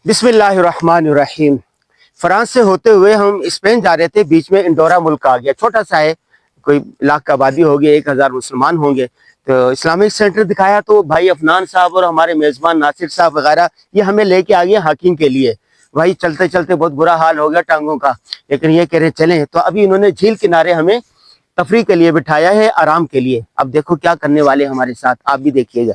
बिस्मिल्लाहिर्रहमानिर्रहीम। फ्रांस से होते हुए हम स्पेन जा रहे थे, बीच में इंडोरा मुल्क आ गया। छोटा सा है, कोई लाख का आबादी होगी, 1000 मुसलमान होंगे। तो इस्लामिक सेंटर दिखाया तो भाई अफनान साहब और हमारे मेज़बान नासिर साहब वगैरह ये हमें लेके आ गए हाकिंग के लिए। भाई चलते चलते बहुत बुरा हाल हो गया टांगों का, लेकिन ये कह रहे चलें। तो अभी इन्होंने झील किनारे हमें तफरी के लिए बिठाया है, आराम के लिए। अब देखो क्या करने वाले हमारे साथ, आप भी देखिएगा।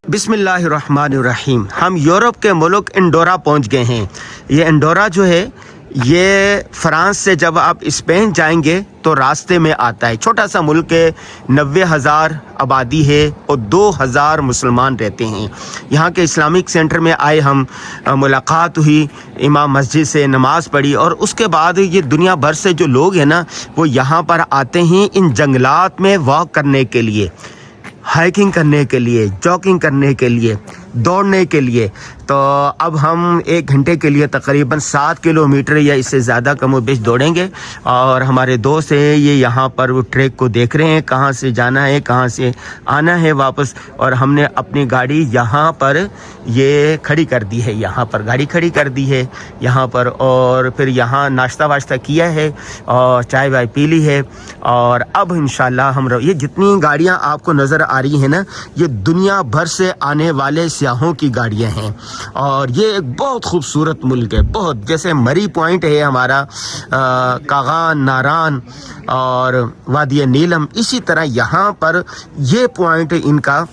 बिस्मिल्लाहिर्रहमानिर्रहीम। हम यूरोप के मुल्क इंडोरा पहुंच गए हैं। ये इंडोरा जो है ये फ्रांस से जब आप स्पेन जाएंगे तो रास्ते में आता है। छोटा सा मुल्क है, 90,000 आबादी है और 2,000 मुसलमान रहते हैं। यहाँ के इस्लामिक सेंटर में आए हम, मुलाकात हुई, इमाम मस्जिद से नमाज पढ़ी और उसके बाद ये दुनिया भर से जो लोग हैं ना वो यहाँ पर आते हैं इन जंगलात में वॉक करने के लिए, हाइकिंग करने के लिए, जॉगिंग करने के लिए, दौड़ने के लिए। तो अब हम 1 घंटे के लिए तकरीबन 7 किलोमीटर या इससे ज़्यादा कम बेश दौड़ेंगे। और हमारे दोस्त हैं ये यहाँ पर वो ट्रैक को देख रहे हैं, कहाँ से जाना है, कहाँ से आना है वापस। और हमने अपनी गाड़ी यहाँ पर ये खड़ी कर दी है, यहाँ पर गाड़ी खड़ी कर दी है यहाँ पर। और फिर यहाँ नाश्ता वाश्ता किया है और चाय वाय पी ली है। और अब इंशाल्लाह हम ये जितनी गाड़ियाँ आपको नज़र आ रही हैं ना, ये दुनिया भर से आने वाले सियाहों की गाड़ियाँ हैं। और ये एक बहुत खूबसूरत मुल्क है, बहुत। जैसे मरी पॉइंट है हमारा, कागान, नारान और वादी नीलम, इसी तरह यहाँ पर ये पॉइंट इनका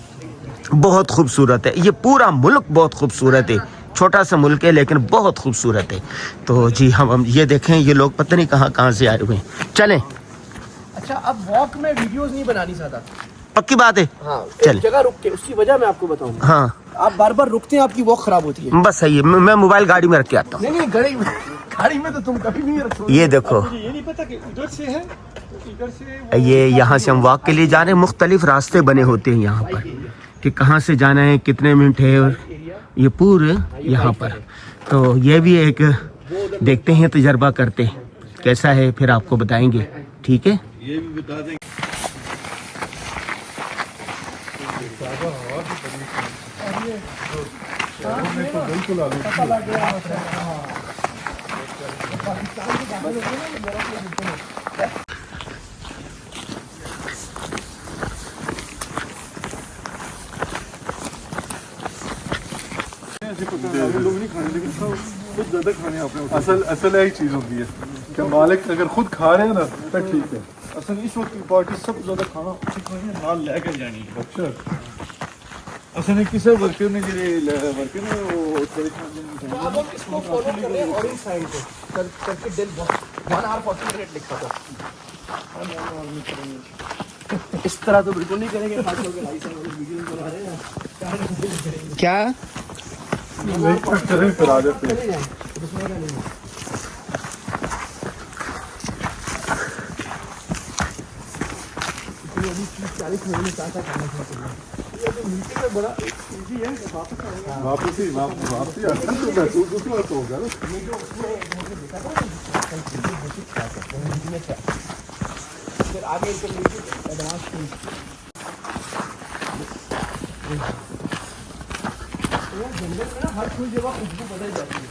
बहुत खूबसूरत है। ये पूरा मुल्क बहुत खूबसूरत है, छोटा सा मुल्क है लेकिन बहुत खूबसूरत है। तो जी हम ये देखें, ये लोग पता नहीं कहाँ कहाँ से आए हुए हैं। चलें। अच्छा, अब वॉक में वीडियोस नहीं बनानी चाहता। पक्की बात है। हाँ, चल जगह रुक के, उसकी वजह मैं आपको बताऊंगा। हाँ, आप बार बार रुकते हैं, आपकी वॉक खराब होती है। बस सही है। मैं मोबाइल गाड़ी में रख के आता हूँ। नहीं, गाड़ी में तो तुम कभी नहीं रखोगे। ये देखो, ये नहीं पता कि उधर से है, इधर से ये यहाँ से हम वॉक के लिए जा रहे हैं। मुख्तलिफ रास्ते बने होते हैं यहाँ पर कि कहाँ से जाना है, कितने मिनट है, और ये पूरे यहाँ पर। तो ये भी एक देखते हैं, तजर्बा करते हैं कैसा है, फिर आपको बताएंगे। ठीक है। ये भी बता देंगे। लोग नहीं खाने, लेकिन कुछ ज्यादा खाने आपने। असल यही चीज होती है कि मालिक अगर खुद खा रहे हैं ना तो ठीक है। असल इस वक्त की पार्टी सब ज्यादा खाना नाल लेकर जानी है। अच्छा, असल किसी वर्कर ने वर्कर ने वो अब हम इसको फॉलो करें ऑरेंज साइड पे करके दिल 1 आवर 40 मिनट लिखा था। इस तरह तो बिल्कुल नहीं करेंगे, खास करके भाई साहब वीडियो बना रहे हैं। क्या चले फिर आ जाते हैं। वापसी दूसरा तो होगा ना। फिर आगे एडवांस जंगल में ना हर कोई जगह खुशबू बदल जाती है।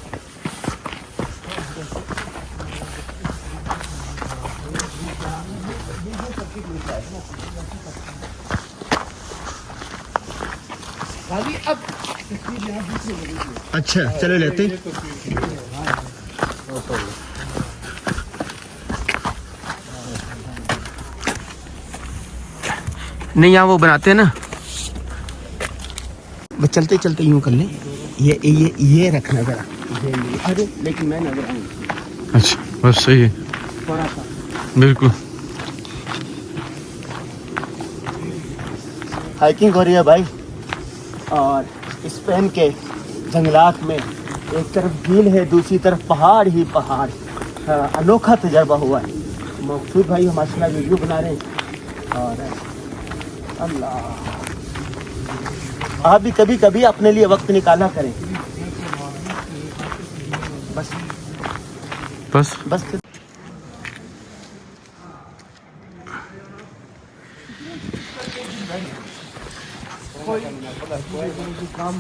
अब अच्छा, चलो लेते। नहीं, यहाँ वो बनाते हैं ना, बस चलते चलते यूं कर लें। ये रखना जरा। अरे लेकिन मैं नजर आऊंगा। अच्छा, बस सही है, थोड़ा सा बिल्कुल। हाइकिंग हो रही है भाई, और स्पेन के जंगलात में एक तरफ झील है, दूसरी तरफ पहाड़ ही पहाड़। अनोखा तजर्बा हुआ है। मकसूद भाई माशाल्लाह वीडियो बना रहे हैं। और अल्लाह, आप भी कभी कभी अपने लिए वक्त निकाला करें। बस बस बस कोई काम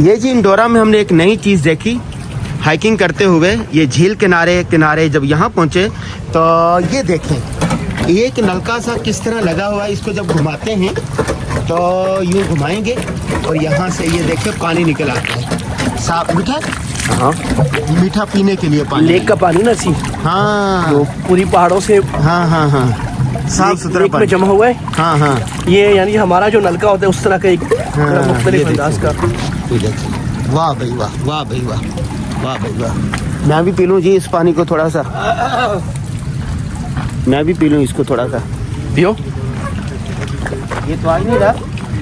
ये जी इंडोरा में हमने एक नई चीज़ देखी हाइकिंग करते हुए। ये झील किनारे किनारे जब यहाँ पहुँचे तो ये देखें एक नलका सा किस तरह लगा हुआ है। इसको जब घुमाते हैं तो यूँ घुमाएंगे और यहाँ से ये देखें पानी निकल आता है साफ मीठा। हाँ, मीठा पीने के लिए पानी, लेक का पानी ना सी, हाँ तो पूरी पहाड़ों से हाँ हाँ हाँ साफ सुथरा लेक में पानी जमा हुआ है। हाँ हाँ ये यानी हमारा जो नलका होता है उस तरह का एक हाँ, मुख्तलिफ ये अंदाज का। ये देखिए, वाह भाई वाह, वाह भाई वाह, वाह भाई वाह। मैं भी पी लूँ जी इस पानी को थोड़ा सा, मैं भी पी लूँ इसको थोड़ा सा। पियो, ये तो आ ही नहीं रहा।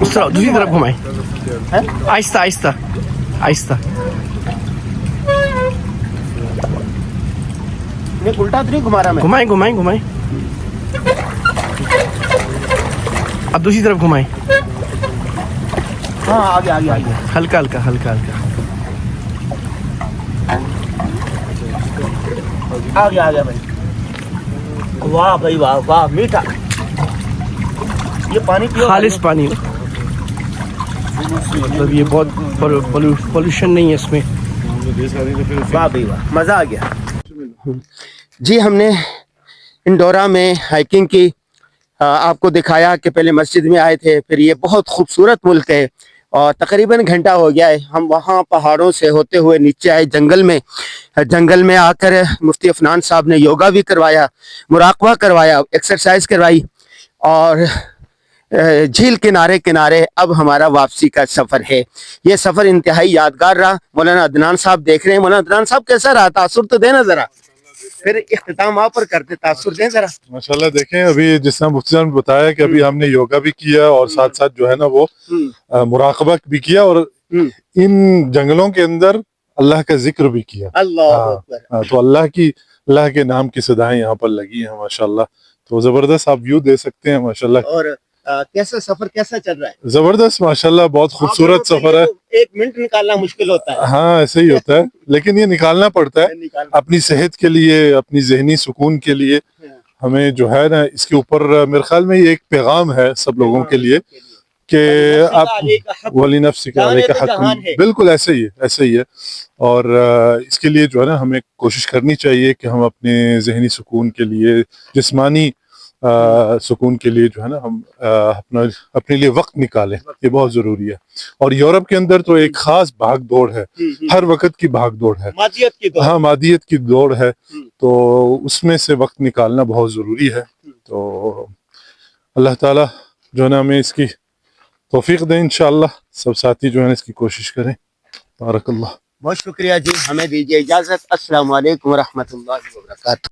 उस तरफ दूसरी तरफ घुमाए, है? आहिस्ता आहिस्ता आहिस्ता। ये उल्टा तो नहीं घुमा रहा मैं? घुमाए घुमाए घुमाए, अब दूसरी तरफ घुमाए, हाँ आगे आगे आगे। हल्का हल्का हल्का हल्का। आ गया भाई, वाह भाई वाह, वाह मीठा। ये पानी पियो, खालिस पानी है, मतलब ये बहुत पोल्यूशन नहीं है इसमें। वाह भाई वाह, मज़ा आ गया जी। हमने इंडोरा में हाइकिंग की, आपको दिखाया कि पहले मस्जिद में आए थे, फिर ये बहुत खूबसूरत मुल्क है और तकरीबन घंटा हो गया है हम वहाँ पहाड़ों से होते हुए नीचे आए जंगल में आकर मुफ्ती अफनान साहब ने योगा भी करवाया, मुराकबा करवाया, एक्सरसाइज करवाई और झील किनारे किनारे अब हमारा वापसी का सफ़र है। ये सफ़र इंतहाई यादगार रहा। मौलाना अदनान साहब देख रहे हैं। मौलाना अदनान साहब कैसा रहा? तासुर तो देना ज़रा, फिर इख्तिताम आप पर करते, तासुर दें ज़रा। माशाल्लाह देखें, अभी जिस तरह मुफ्ती साहब ने बताया कि अभी हमने योगा भी किया और साथ साथ जो है ना वो मुराकबा भी किया और इन जंगलों के अंदर अल्लाह का जिक्र भी किया। अल्लाह तो अल्लाह के नाम की सदाएं यहाँ पर लगी हैं माशाल्लाह। तो जबरदस्त आप व्यू दे सकते हैं माशाल्लाह। और कैसा सफर कैसा चल रहा है? जबरदस्त माशाल्लाह, बहुत खूबसूरत सफर है। एक मिनट निकालना मुश्किल होता है। हाँ ऐसे ही होता है, लेकिन ये निकालना पड़ता है अपनी सेहत के लिए, अपनी जहनी सुकून के लिए। हमें जो है ना इसके ऊपर मेरे ख्याल में ये एक पैगाम है सब लोगों के लिए कि आप वली नफ्स का हक, बिल्कुल ऐसे ही है। और इसके लिए जो है ना हमें कोशिश करनी चाहिए कि हम अपने जहनी सुकून के लिए, जिस्मानी सुकून के लिए जो है ना हम अपने लिए वक्त निकालें, ये बहुत जरूरी है। और यूरोप के अंदर तो एक खास भाग दौड़ है, हर वक्त की भाग दौड़ है, मादियत की दौड़। हाँ मादियत की दौड़ है, तो उसमें से वक्त निकालना बहुत जरूरी है। तो अल्लाह ताला जो है ना हमें इसकी तौफीक दें, इंशाअल्लाह सब साथी जो है ना इसकी कोशिश करें। बारकल्लाह। बहुत शुक्रिया जी, हमें दीजिए इजाजत। अस्सलाम वालेकुम व रहमतुल्लाहि व बरकातहू।